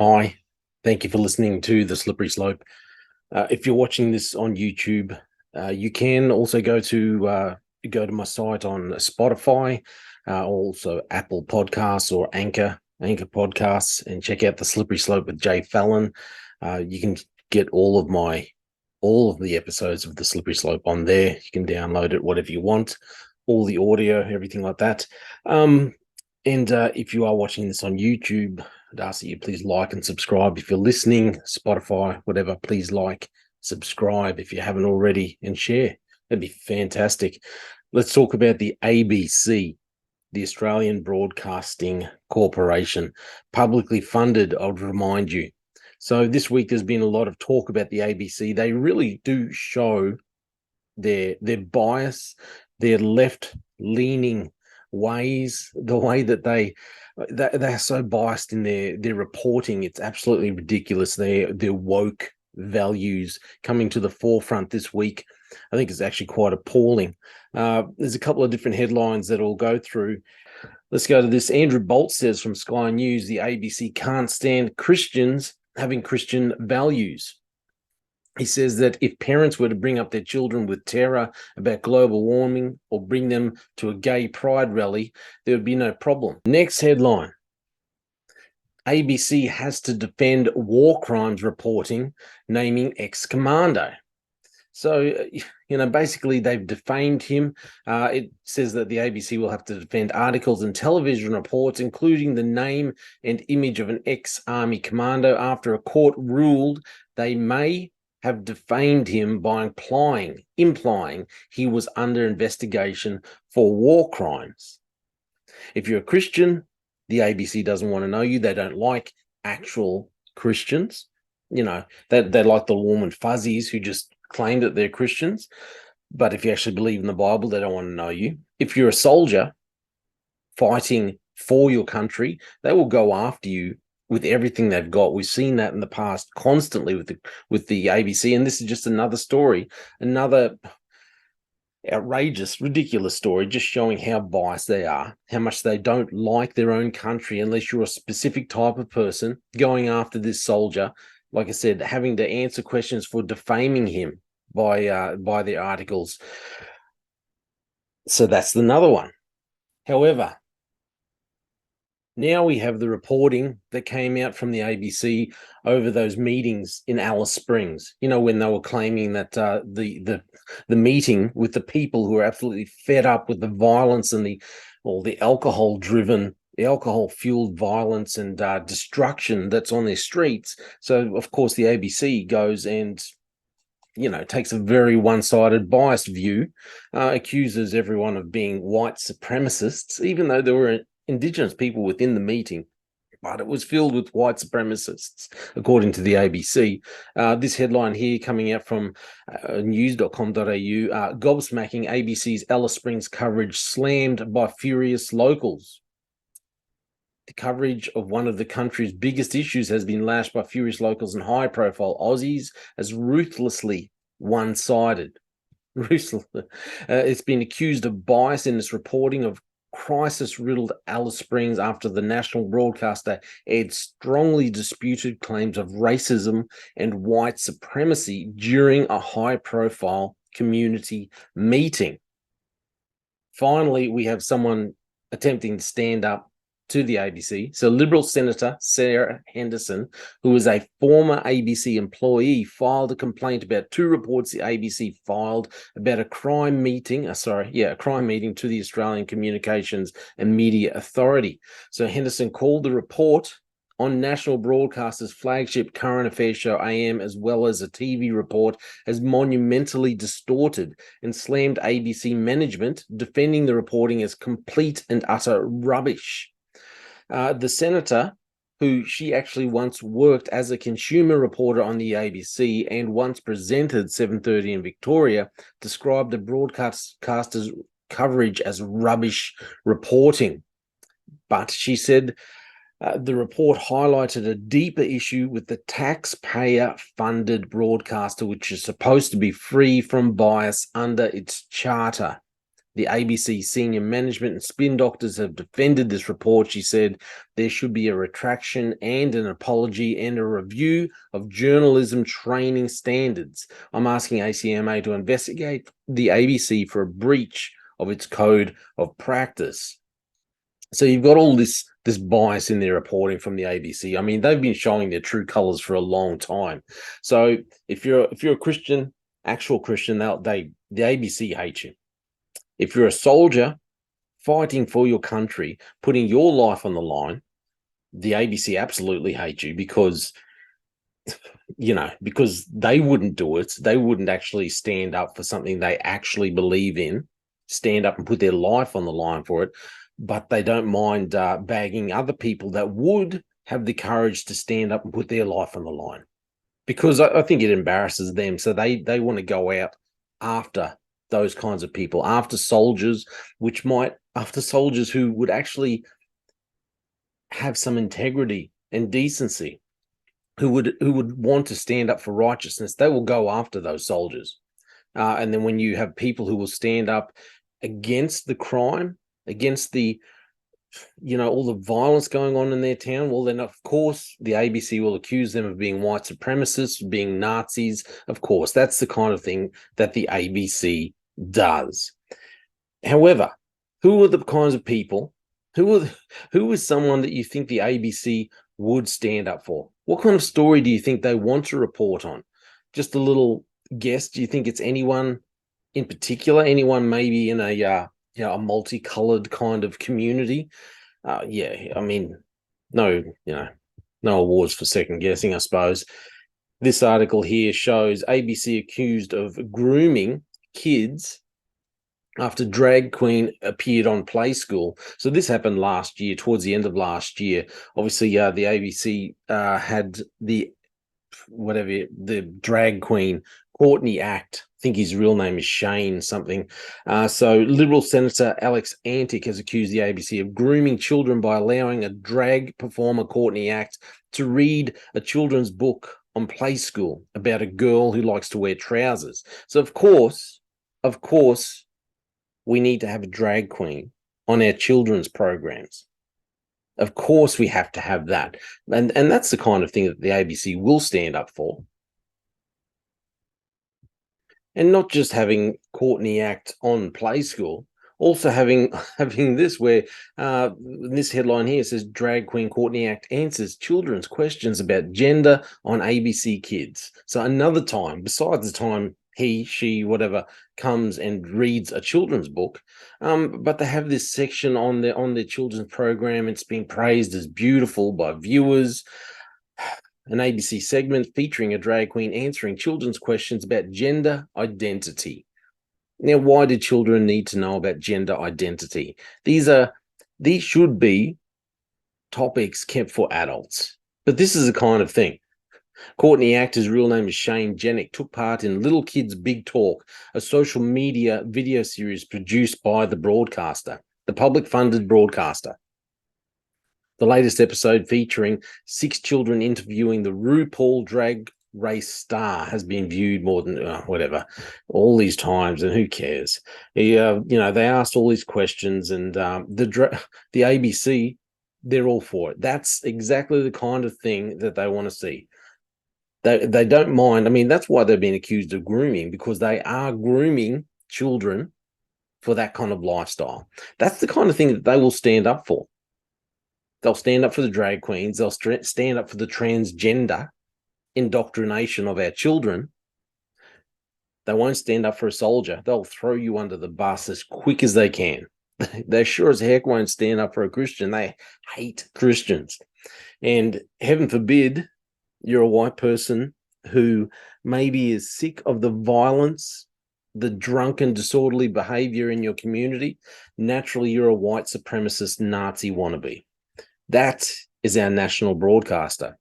Hi, thank you for listening to The Slippery Slope. If you're watching this on YouTube, you can also go to my site on Spotify, also Apple Podcasts or Anchor Podcasts, and check out The Slippery Slope with Jay Fallon. You can get all of the episodes of The Slippery Slope on there. You can download it, whatever you want, all the audio, everything like that. And if you are watching this on YouTube, I'd ask that you please like and subscribe. If you're listening, Spotify, whatever, please like, subscribe if you haven't already, and share. That'd be fantastic. Let's talk about the ABC, the Australian Broadcasting Corporation, publicly funded, I would remind you. So this week there's been a lot of talk about the ABC. They really do show their bias, their left-leaning ways, the way that they're so biased in their reporting. It's absolutely ridiculous. Their woke values coming to the forefront this week, I think, is actually quite appalling. There's a couple of different headlines that I'll go through. Let's go to this. Andrew Bolt says from Sky News, the ABC can't stand Christians having Christian values. He says that if parents were to bring up their children with terror about global warming or bring them to a gay pride rally, there would be no problem. Next headline. ABC has to defend war crimes reporting, naming ex-commando. So, basically they've defamed him. It says that the ABC will have to defend articles and television reports, including the name and image of an ex-army commando, after a court ruled they may have defamed him by implying he was under investigation for war crimes. If you're a Christian, the ABC doesn't want to know you. They don't like actual Christians. They like the warm and fuzzies who just claim that they're Christians. But if you actually believe in the Bible, they don't want to know you. If you're a soldier fighting for your country, they will go after you with everything they've got. We've seen that in the past constantly with the ABC, and this is just another story, another outrageous, ridiculous story, just showing how biased they are, how much they don't like their own country unless you're a specific type of person, going after this soldier, like I said, having to answer questions for defaming him by their articles. So that's another one. However, now we have the reporting that came out from the ABC over those meetings in Alice Springs, when they were claiming that the meeting with the people who are absolutely fed up with the violence and the alcohol-fueled violence and destruction that's on their streets. So, of course, the ABC goes and takes a very one-sided, biased view, accuses everyone of being white supremacists, even though there were Indigenous people within the meeting, but it was filled with white supremacists, according to the ABC. This headline here coming out from news.com.au, Gobsmacking, ABC's Alice Springs coverage slammed by furious locals. The coverage of one of the country's biggest issues has been lashed by furious locals and high-profile Aussies as ruthlessly one-sided. It's been accused of bias in its reporting of crisis-riddled Alice Springs after the national broadcaster aired strongly disputed claims of racism and white supremacy during a high-profile community meeting. Finally, we have someone attempting to stand up to the ABC. So Liberal Senator Sarah Henderson, who is a former ABC employee, filed a complaint about two reports the ABC filed about a crime meeting to the Australian Communications and Media Authority. So Henderson called the report on national broadcaster's flagship current affairs show AM, as well as a TV report, as monumentally distorted, and slammed ABC management, defending the reporting as complete and utter rubbish. The senator, who she actually once worked as a consumer reporter on the ABC and once presented 7:30 in Victoria, described the broadcaster's coverage as rubbish reporting. But she said the report highlighted a deeper issue with the taxpayer-funded broadcaster, which is supposed to be free from bias under its charter. The ABC senior management and spin doctors have defended this report. She said there should be a retraction and an apology and a review of journalism training standards. I'm asking ACMA to investigate the ABC for a breach of its code of practice. So you've got all this bias in their reporting from the ABC. I mean, they've been showing their true colors for a long time. So if you're a Christian, actual Christian, the ABC hates you. If you're a soldier fighting for your country, putting your life on the line, the ABC absolutely hate you because they wouldn't do it. They wouldn't actually stand up for something they actually believe in, stand up and put their life on the line for it. But they don't mind bagging other people that would have the courage to stand up and put their life on the line, because I think it embarrasses them. So they want to go out after those kinds of people, after soldiers who would actually have some integrity and decency, who would want to stand up for righteousness. They will go after those soldiers. And then when you have people who will stand up against the crime, against the all the violence going on in their town, well, then of course the ABC will accuse them of being white supremacists, being Nazis. Of course, that's the kind of thing that the ABC does. However, who are the kinds of people, who is someone that you think the ABC would stand up for? What kind of story do you think they want to report on? Just a little guess. Do you think it's anyone in particular? Anyone maybe in a multicolored kind of community? I mean, no awards for second guessing, I suppose. This article here shows ABC accused of grooming kids after drag queen appeared on Play School. So this happened last year, towards the end of last year. Obviously, the ABC had the drag queen Courtney Act. I think his real name is Shane something. So Liberal Senator Alex Antic has accused the ABC of grooming children by allowing a drag performer, Courtney Act, to read a children's book on Play School about a girl who likes to wear trousers. So of course, we need to have a drag queen on our children's programs. Of course, we have to have that. And that's the kind of thing that the ABC will stand up for. And not just having Courtney Act on Play School, also having this where this headline here says drag queen Courtney Act answers children's questions about gender on ABC Kids. So another time, besides the time he, she, whatever, comes and reads a children's book, but they have this section on their children's program. It's been praised as beautiful by viewers. An ABC segment featuring a drag queen answering children's questions about gender identity. Now, why do children need to know about gender identity? These should be topics kept for adults. But this is the kind of thing. Courtney Act, his real name is Shane Jenick, took part in Little Kids Big Talk, a social media video series produced by the broadcaster, the public-funded broadcaster. The latest episode, featuring 6 children interviewing the RuPaul Drag Race star, has been viewed more than all these times, and who cares? They asked all these questions, and the ABC, they're all for it. That's exactly the kind of thing that they want to see. They don't mind. I mean, that's why they've been accused of grooming, because they are grooming children for that kind of lifestyle. That's the kind of thing that they will stand up for. They'll stand up for the drag queens. They'll stand up for the transgender indoctrination of our children. They won't stand up for a soldier. They'll throw you under the bus as quick as they can. They sure as heck won't stand up for a Christian. They hate Christians. And heaven forbid you're a white person who maybe is sick of the violence, the drunken, disorderly behavior in your community. Naturally, you're a white supremacist Nazi wannabe. That is our national broadcaster.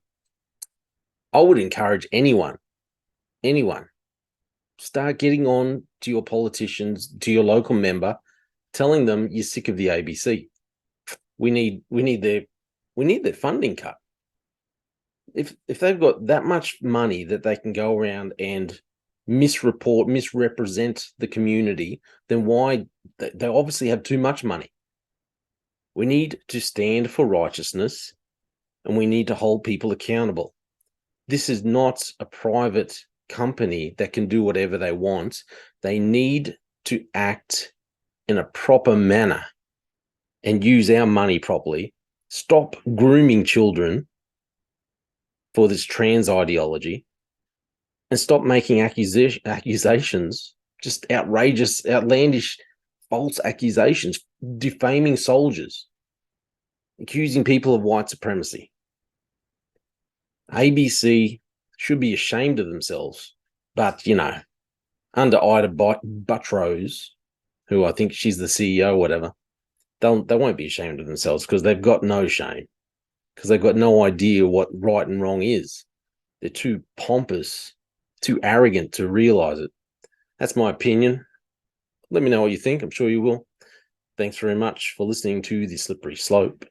I would encourage anyone, start getting on to your politicians, to your local member, telling them you're sick of the ABC. We need their funding cut. If they've got that much money that they can go around and misrepresent the community, then why? They obviously have too much money. We need to stand for righteousness, and we need to hold people accountable. This is not a private company that can do whatever they want. They need to act in a proper manner and use our money properly. Stop grooming children for this trans ideology, and stop making accusations, just outrageous, outlandish, false accusations, defaming soldiers, accusing people of white supremacy. ABC should be ashamed of themselves, but, under Ida Buttrose, who I think she's the CEO or whatever, they won't be ashamed of themselves because they've got no shame, because they've got no idea what right and wrong is. They're too pompous, too arrogant to realize it. That's my opinion. Let me know what you think. I'm sure you will. Thanks very much for listening to The Slippery Slope.